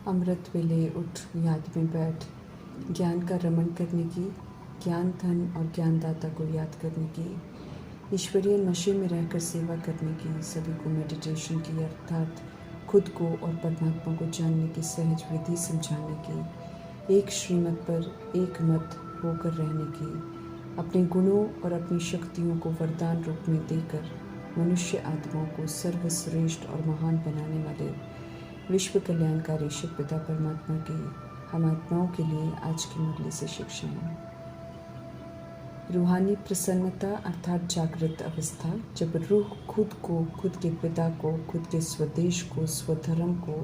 अमृत वेले उठ याद में बैठ, ज्ञान का रमण करने की, ज्ञान धन और ज्ञानदाता को याद करने की, ईश्वरीय नशे में रहकर सेवा करने की, सभी को मेडिटेशन की अर्थात खुद को और परमात्मा को जानने की सहज विधि समझाने की, एक श्रीमत पर एक मत होकर रहने की, अपने गुणों और अपनी शक्तियों को वरदान रूप में देकर मनुष्य आत्माओं को सर्वश्रेष्ठ और महान बनाने वाले विश्व कल्याणकारी शिव पिता परमात्मा की हम आत्माओं के लिए आज की मुरली से शिक्षाएं। रूहानी प्रसन्नता अर्थात जागृत अवस्था, जब रूह खुद को, खुद के पिता को, खुद के स्वदेश को, स्वधर्म को,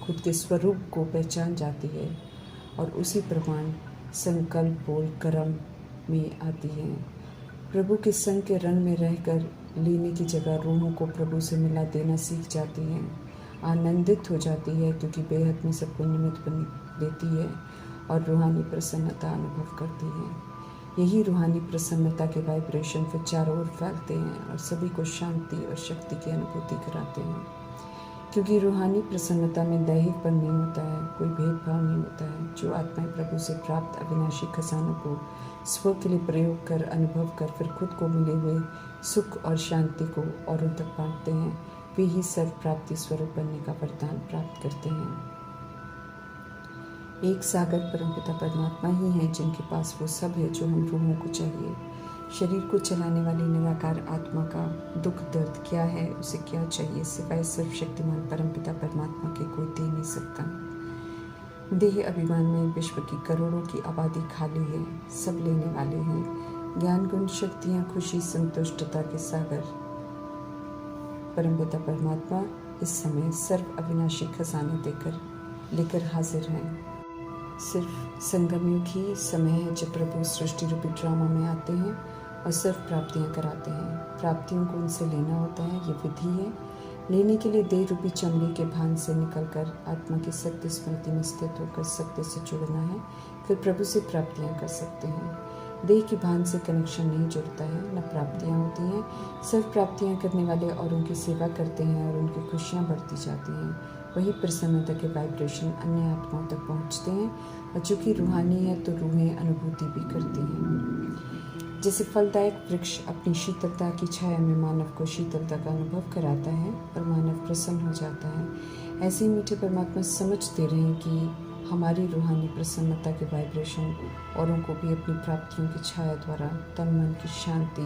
खुद के स्वरूप को पहचान जाती है और उसी प्रमाण संकल्प बोल कर्म में आती है। प्रभु के संग के रंग में रहकर लेने की जगह रूहों को प्रभु से मिला देना सीख जाती है, आनंदित हो जाती है क्योंकि बेहद में सबको निमित्त बन देती है और रूहानी प्रसन्नता अनुभव करती है। यही रूहानी प्रसन्नता के वाइब्रेशन फिर चारों ओर फैलते हैं और सभी को शांति और शक्ति की अनुभूति कराते हैं, क्योंकि रूहानी प्रसन्नता में दैहिकपन नहीं होता है, कोई भेदभाव नहीं होता है। जो आत्माएं प्रभु से प्राप्त अविनाशी खजानों को स्व के लिए प्रयोग कर अनुभव कर फिर खुद को मिले हुए सुख और शांति को औरों तक बांटते हैं, वे ही सर्व प्राप्ति स्वरूप बनने का वरदान प्राप्त करते हैं। एक सागर परमपिता परमात्मा ही है जिनके पास वो सब है जो हम रूहों को चाहिए। शरीर को चलाने वाली निराकार आत्मा का दुख दर्द क्या है, उसे क्या चाहिए, सिवाय सर्वशक्तिमान परमपिता परमात्मा के कोई दे नहीं सकता। देह अभिमान में विश्व की करोड़ों की आबादी खाली है, सब लेने वाले हैं। ज्ञान गुण शक्तियाँ खुशी संतुष्टता के सागर परमपिता परमात्मा इस समय सर्व अविनाशी खजाने देकर लेकर हाजिर हैं। सिर्फ संगम युग ही समय है जब प्रभु सृष्टि रूपी ड्रामा में आते हैं और सर्व प्राप्तियां कराते हैं। प्राप्तियों को उनसे लेना होता है, ये विधि है। लेने के लिए देह रूपी चमड़ी के भान से निकलकर आत्मा की सत्य स्मृति में स्थित होकर सत्य से जुड़ना है, फिर प्रभु से प्राप्तियां कर सकते हैं। देह की भान से कनेक्शन नहीं जुड़ता है, न प्राप्तियां होती हैं। सर्व प्राप्तियां करने वाले औरों की सेवा करते हैं और उनकी खुशियां बढ़ती जाती हैं। वही प्रसन्नता के वाइब्रेशन अन्य आत्माओं तक पहुंचते हैं और चूँकि रूहानी है तो रूहें अनुभूति भी करती हैं। जैसे फलदायक वृक्ष अपनी शीतलता की छाया में मानव को शीतलता का अनुभव कराता है और मानव प्रसन्न हो जाता है, ऐसे ही मीठे परमात्मा समझते रहें कि हमारी रूहानी प्रसन्नता के वाइब्रेशन औरों को भी अपनी प्राप्तियों की छाया द्वारा तन मन की शांति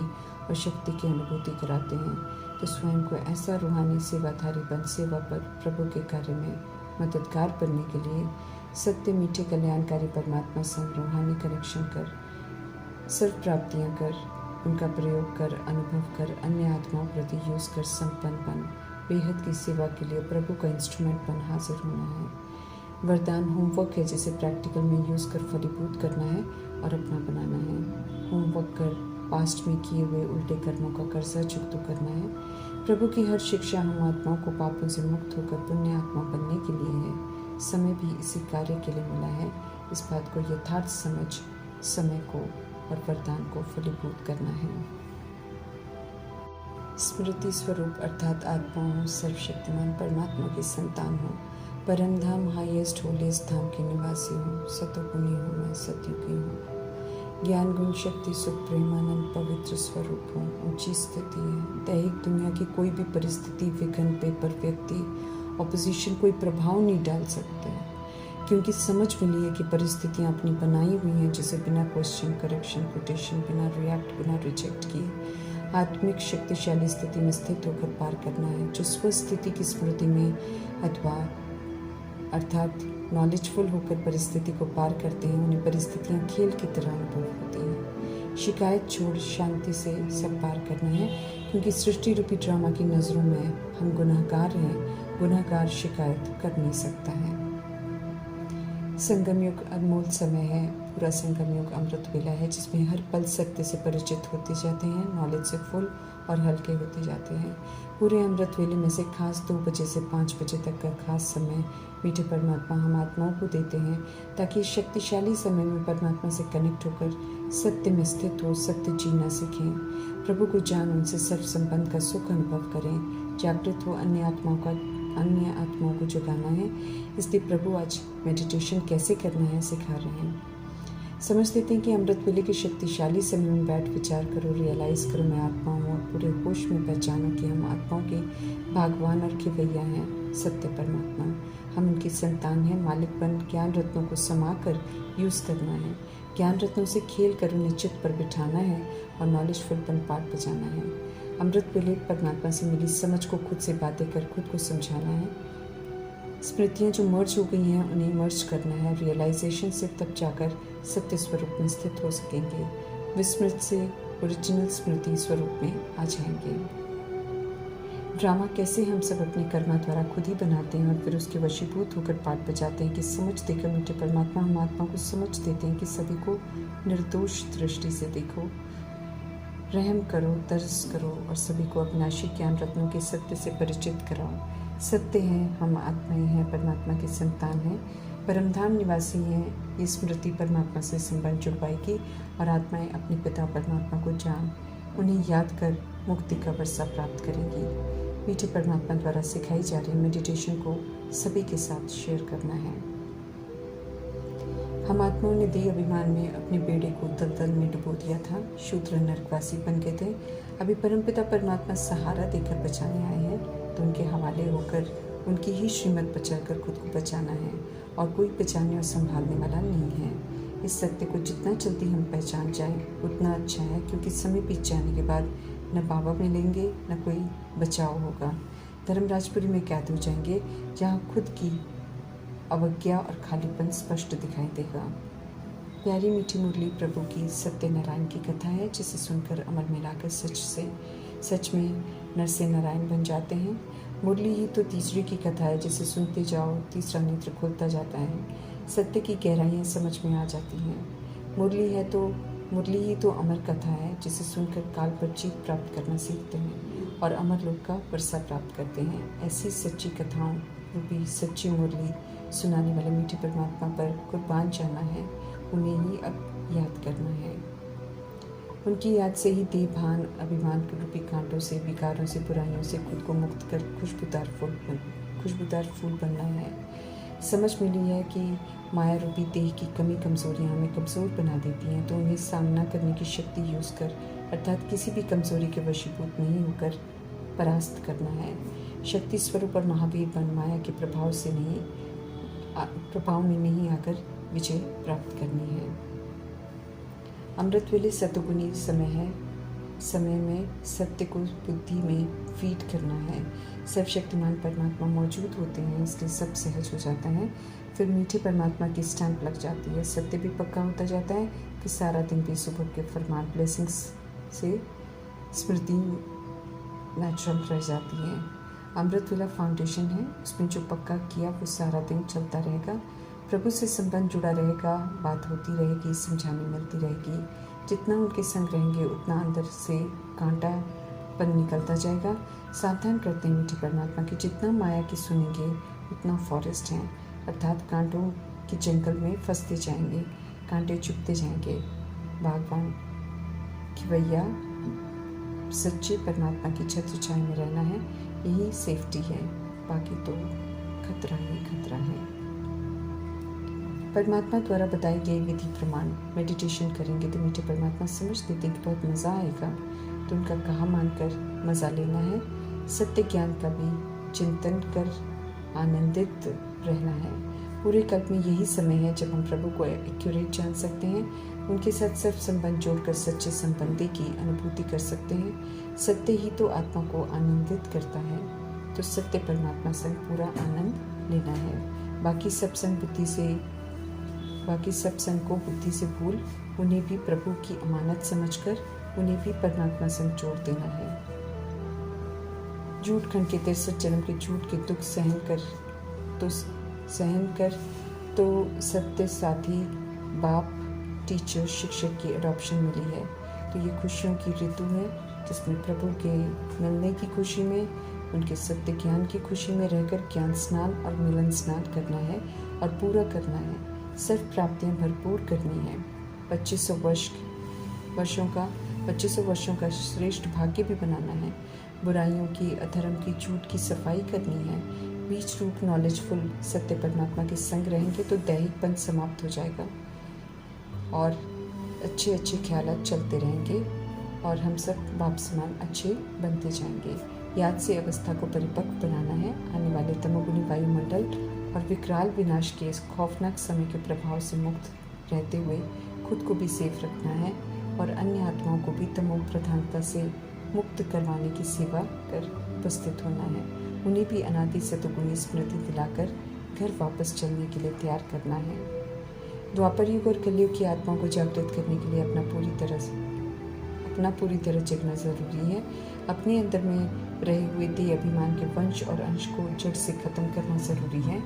और शक्ति की अनुभूति कराते हैं, तो स्वयं को ऐसा रूहानी सेवाधारी बन सेवा पर प्रभु के कार्य में मददगार बनने के लिए सत्य मीठे कल्याणकारी परमात्मा संग रूहानी कनेक्शन कर, सर्व प्राप्तियां कर, उनका प्रयोग कर, अनुभव कर, अन्य आत्माओं प्रति यूज कर संपन्न बन बेहद की सेवा के लिए प्रभु का इंस्ट्रूमेंट बन हाजिर होना है। वरदान होमवर्क है जिसे प्रैक्टिकल में यूज़ कर फलीभूत करना है और अपना बनाना है। होमवर्क कर पास्ट में किए हुए उल्टे कर्मों का कर्जा चुकता करना है। प्रभु की हर शिक्षा हम आत्माओं को पापों से मुक्त होकर पुण्य आत्मा बनने के लिए है। समय भी इसी कार्य के लिए मिला है। इस बात को यथार्थ समझ समय को और वरदान को फलीभूत करना है। स्मृति स्वरूप अर्थात आत्माओं सर्वशक्तिमान परमात्मा की संतान हो, परम धाम हाईएस्ट होलीस्ट धाम के निवासी हो, सतोगुणी हो, मैं सतयुगी हूँ। ज्ञान गुण शक्ति सुख प्रेमानंद पवित्र स्वरूप हो, ऊंची स्थिति है। दैहिक दुनिया की कोई भी परिस्थिति, विघ्न, पेपर, व्यक्ति, ऑपोजिशन कोई प्रभाव नहीं डाल सकते, क्योंकि समझ मिली है कि परिस्थितियाँ अपनी बनाई हुई हैं जिसे बिना क्वेश्चन, करेक्शन, कोटेशन, बिना रिएक्ट, बिना रिजेक्ट किए आत्मिक शक्तिशाली स्थिति में स्थित होकर पार करना है। जो स्वस्थिति की स्मृति में अथवा अर्थात नॉलेजफुल होकर परिस्थिति को पार करते हैं, उन्हें परिस्थितियाँ खेल की तरह अनुभव होती हैं। शिकायत छोड़ शांति से सब पार करना है, क्योंकि सृष्टि रूपी ड्रामा की नज़रों में हम गुनाहगार हैं। गुनाहगार शिकायत कर नहीं सकता है। संगम युग अनमोल समय है। पूरा संगम युग अमृत वेला है जिसमें हर पल सत्य से परिचित होते जाते हैं, नॉलेज से फुल और हल्के होते जाते हैं। पूरे अमृत वेले में से खास 2 बजे से 5 बजे तक का खास समय मीठे परमात्मा हम आत्माओं को देते हैं, ताकि इस शक्तिशाली समय में परमात्मा से कनेक्ट होकर सत्य में स्थित हो, सत्य जीना सीखें, प्रभु को जान उनसे सर्व संबंध का सुख अनुभव करें, जागृत हो अन्य आत्माओं का अन्य आत्माओं को जगाना है। इसलिए प्रभु आज मेडिटेशन कैसे करना है सिखा रहे हैं। समझ लेते हैं कि अमृत वेले के शक्तिशाली समय में बैठ विचार करो, रियलाइज़ करो मैं आत्मा हूँ और पूरे होश में पहचानो कि हम आत्माओं के भगवान और खिवैया हैं, सत्य परमात्मा। हम उनकी संतान हैं। मालिक बन ज्ञान रत्नों को समा कर यूज़ करना है। ज्ञान रत्नों से खेल कर उन्हें चित्त पर बिठाना है और नॉलेजफुल बन पाठ बजाना है। अमृत वेले परमात्मा से मिली समझ को खुद से बातें कर खुद को समझाना है। स्मृतियाँ जो मर्ज हो गई हैं उन्हें मर्ज करना है। रियलाइजेशन से तब जाकर सत्य स्वरूप में स्थित हो सकेंगे। विस्मृत से ओरिजिनल स्मृति स्वरूप में आ जाएंगे। ड्रामा कैसे हम सब अपने कर्मा द्वारा खुद ही बनाते हैं और फिर उसके वशीभूत होकर पाठ बजाते हैं कि समझ देकर मीठे परमात्मा हम आत्मा को समझ देते हैं कि सभी को निर्दोष दृष्टि से देखो, रहम करो, तरस करो और सभी को अविनाशी ज्ञान रत्नों के सत्य से परिचित कराओ। सत्य हैं, हम आत्माएं हैं, परमात्मा की संतान हैं, परमधाम निवासी हैं। ये स्मृति परमात्मा से संबंध जुड़वाएगी और आत्माएं अपने पिता परमात्मा को जान उन्हें याद कर मुक्ति का वर्षा प्राप्त करेगी। मीठे परमात्मा द्वारा सिखाई जा रही मेडिटेशन को सभी के साथ शेयर करना है। हम आत्माओं ने देह अभिमान में अपने बेड़े को दलदल में डुबो दिया था। शूद्र नरकवासी बन गए थे। अभी परमपिता परमात्मा सहारा देकर बचाने आए हैं, तो उनके हवाले होकर उनकी ही श्रीमत पर चलकर खुद को बचाना है और कोई बचाने और संभालने वाला नहीं है। इस सत्य को जितना जल्दी हम पहचान जाएं उतना अच्छा है, क्योंकि समय बीत जाने के बाद न बाबा मिलेंगे न कोई बचाव होगा। धर्मराजपुरी में कैद हो जाएंगे, जहाँ खुद की अवज्ञा और खालीपन स्पष्ट दिखाई देगा। प्यारी मीठी मुरली प्रभु की सत्यनारायण की कथा है, जिसे सुनकर अमल मिलाकर सच में नर से नारायण बन जाते हैं। मुरली ही तो तीसरी की कथा है, जिसे सुनते जाओ तीसरा नेत्र खुलता जाता है। सत्य की गहराइयाँ समझ में आ जाती हैं। मुरली ही तो अमर कथा है, जिसे सुनकर काल पर जीत प्राप्त करना सीखते हैं और अमर लोक का वर्षा प्राप्त करते हैं। ऐसी सच्ची कथाओं रूपी सच्ची मुरली सुनाने वाले मीठे परमात्मा पर कुर्बान जाना है, उन्हें ही अब याद करना है। उनकी याद से ही देह भान अभिमान के रूपी कांटों से, विकारों से, बुराइयों से खुद को मुक्त कर खुशबूदार फूल बनना है। समझ मिली है कि माया रूपी देह की कमी कमजोरियां हमें कमज़ोर बना देती हैं, तो उन्हें सामना करने की शक्ति यूज़ कर, अर्थात किसी भी कमजोरी के वशीभूत नहीं होकर परास्त करना है। शक्ति स्वरूप और महावीर बन माया के प्रभाव में नहीं आकर विजय प्राप्त करनी है। अमृत वेले सतुगुनी समय है। समय में सत्य को बुद्धि में फीड करना है। सर्वशक्तिमान परमात्मा मौजूद होते हैं, इसलिए सब सहज हो जाता है। फिर मीठे परमात्मा की स्टैंप लग जाती है। सत्य भी पक्का होता जाता है कि सारा दिन भी सुबह के फरमान ब्लेसिंग्स से स्मृति नेचुरल रह जाती है। अमृत वेला फाउंडेशन है, उसमें जो पक्का किया वो सारा दिन चलता रहेगा। प्रभु से संबंध जुड़ा रहेगा, बात होती रहेगी, समझाने मिलती रहेगी। जितना उनके संग रहेंगे उतना अंदर से कांटापन निकलता जाएगा। सावधान करते हैं मीठे परमात्मा की, जितना माया की सुनेंगे उतना फॉरेस्ट हैं, अर्थात कांटों के जंगल में फंसते जाएंगे, कांटे चुभते जाएंगे। भगवान खिवैया सच्चे परमात्मा की छत्र छाया में रहना है, यही सेफ्टी है, बाकी तो खतरा ही खतरा है। परमात्मा द्वारा बताई गई विधि प्रमाण मेडिटेशन करेंगे तो मीठे परमात्मा समझ देते हैं कि बहुत मज़ा आएगा, तो उनका कहा मानकर मज़ा लेना है। सत्य ज्ञान का भी चिंतन कर आनंदित रहना है। पूरे कल्प में यही समय है जब हम प्रभु को एक्यूरेट जान सकते हैं, उनके साथ सिर्फ संबंध जोड़कर सच्चे संबंधी की अनुभूति कर सकते हैं। सत्य ही तो आत्मा को आनंदित करता है, तो सत्य परमात्मा से पूरा आनंद लेना है। बाकी सब संग को बुद्धि से भूल, उन्हें भी प्रभु की अमानत समझकर उन्हें भी परमात्मा संग जोड़ देना है। झूठ खंड के 63 जन्म के झूठ के दुख सहन कर तो सत्य साथी, बाप, टीचर, शिक्षक की अडॉप्शन मिली है। तो ये खुशियों की ऋतु है, जिसमें प्रभु के मिलने की खुशी में, उनके सत्य ज्ञान की खुशी में रहकर ज्ञान स्नान और मिलन स्नान करना है और पूरा करना है। सर्व प्राप्तियां भरपूर करनी है। 2500 वर्षों का श्रेष्ठ भाग्य भी बनाना है। बुराइयों की, अधर्म की, झूठ की सफाई करनी है। बीज रूप नॉलेजफुल सत्य परमात्मा के संग रहेंगे तो दैहिकपन समाप्त हो जाएगा और अच्छे अच्छे ख्यालात चलते रहेंगे और हम सब बाप समान अच्छे बनते जाएंगे। याद से अवस्था को परिपक्व बनाना है। आने वाले तमोगुनी वायुमंडल और विकराल विनाश के इस खौफनाक समय के प्रभाव से मुक्त रहते हुए खुद को भी सेफ रखना है और अन्य आत्माओं को भी तमो प्रधानता से मुक्त करवाने की सेवा कर उपस्थित होना है। उन्हें भी अनादि सतोगुणी स्मृति दिलाकर घर वापस चलने के लिए तैयार करना है। द्वापर युग और कलयुग की आत्माओं को जागृत करने के लिए अपना पूरी तरह जगना जरूरी है। अपने अंदर में रहे हुए देह अभिमान के वंश और अंश को जड़ से खत्म करना जरूरी है।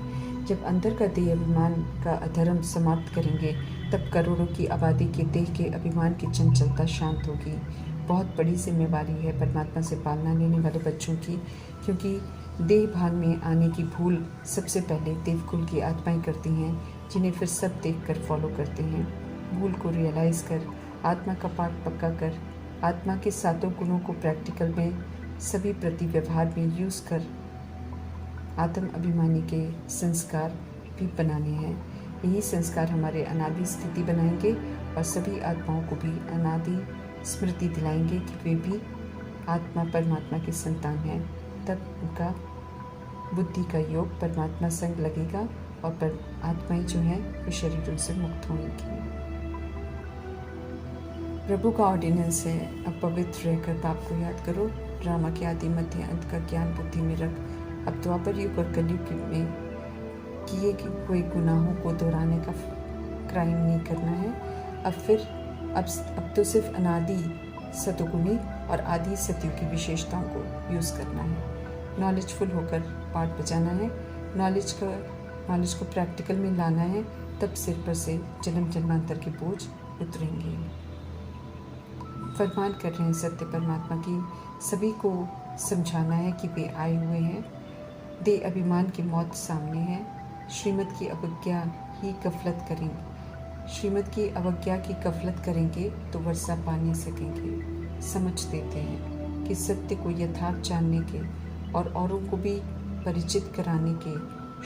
जब अंदर का देह अभिमान का अधर्म समाप्त करेंगे तब करोड़ों की आबादी के देह के अभिमान की चंचलता शांत होगी। बहुत बड़ी जिम्मेवारी है परमात्मा से पालना लेने वाले बच्चों की, क्योंकि देह भान में आने की भूल सबसे पहले देवकुल की आत्माएं करती हैं, जिन्हें फिर सब देखकर फॉलो करते हैं। भूल को रियलाइज़ कर आत्मा का पाठ पक्का कर आत्मा के सातों गुणों को प्रैक्टिकल में सभी प्रति व्यवहार में यूज़ कर आत्म अभिमानी के संस्कार भी बनाने हैं। यही संस्कार हमारे अनादि स्थिति बनाएंगे और सभी आत्माओं को भी अनादि स्मृति दिलाएंगे कि वे भी आत्मा परमात्मा की संतान हैं। तब उनका बुद्धि का योग परमात्मा संग लगेगा और पर आत्माएं जो हैं वे शरीरों से मुक्त होंगी। प्रभु का ऑर्डिनेंस है, अब पवित्र रहकर बाप को याद करो। ड्रामा के आदि मध्य अंत का ज्ञान बुद्धि में रख। अब द्वापर युग और कलयुग में किए हुए गुनाहों को दोहराने का क्राइम नहीं करना है। अब तो सिर्फ अनादि सतोगुणी और आदि सतयुग की विशेषताओं को यूज़ करना है। नॉलेजफुल होकर पाठ बजाना है। नॉलेज को प्रैक्टिकल में लाना है, तब सिर पर से जन्म जन्मांतर के बोझ उतरेंगे। फरमान कर रहे हैं सत्य परमात्मा की सभी को समझाना है कि वे आए हुए हैं। देह अभिमान की मौत सामने है। श्रीमत की अवज्ञा की गफलत करेंगे तो वर्षा पा नहीं सकेंगे। समझ देते हैं कि सत्य को यथार्थ जानने के और औरों को भी परिचित कराने के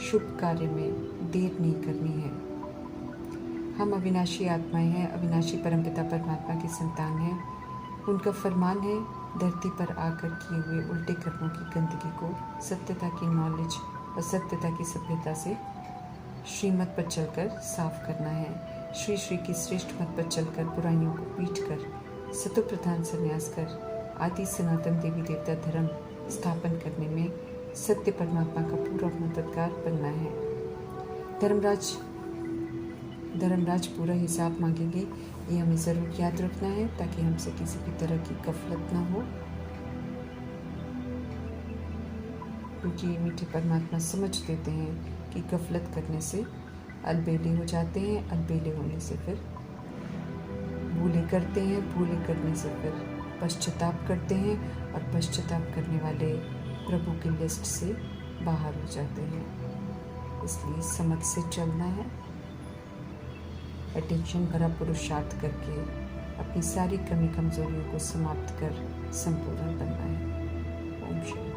शुभ कार्य में देर नहीं करनी है। हम अविनाशी आत्माएं हैं, अविनाशी परमपिता परमात्मा की संतान हैं। उनका फरमान है धरती पर आकर किए हुए उल्टे कर्मों की गंदगी को सत्यता की नॉलेज और सत्यता की सभ्यता से श्रीमत पर चलकर साफ करना है। श्री श्री की श्रेष्ठ मत पर चलकर बुराइयों को पीट कर सतो प्रधान संन्यास कर आदि सनातन देवी देवता धर्म स्थापन करने में सत्य परमात्मा का पूरा मददगार बनना है। धर्मराज पूरा हिसाब मांगेंगे, ये हमें ज़रूर याद रखना है ताकि हमसे किसी भी तरह की गफलत ना हो, क्योंकि मीठे परमात्मा समझ देते हैं कि गफलत करने से अलबेले हो जाते हैं, अलबेले होने से फिर भूले करते हैं, भूले करने से फिर पश्चाताप करते हैं और पश्चाताप करने वाले प्रभु की लिस्ट से बाहर हो जाते हैं। इसलिए समझ से चलना है, अटेंशन भरा पुरुषार्थ करके अपनी सारी कमी कमजोरियों को समाप्त कर संपूर्ण बनना है। ओम शांति।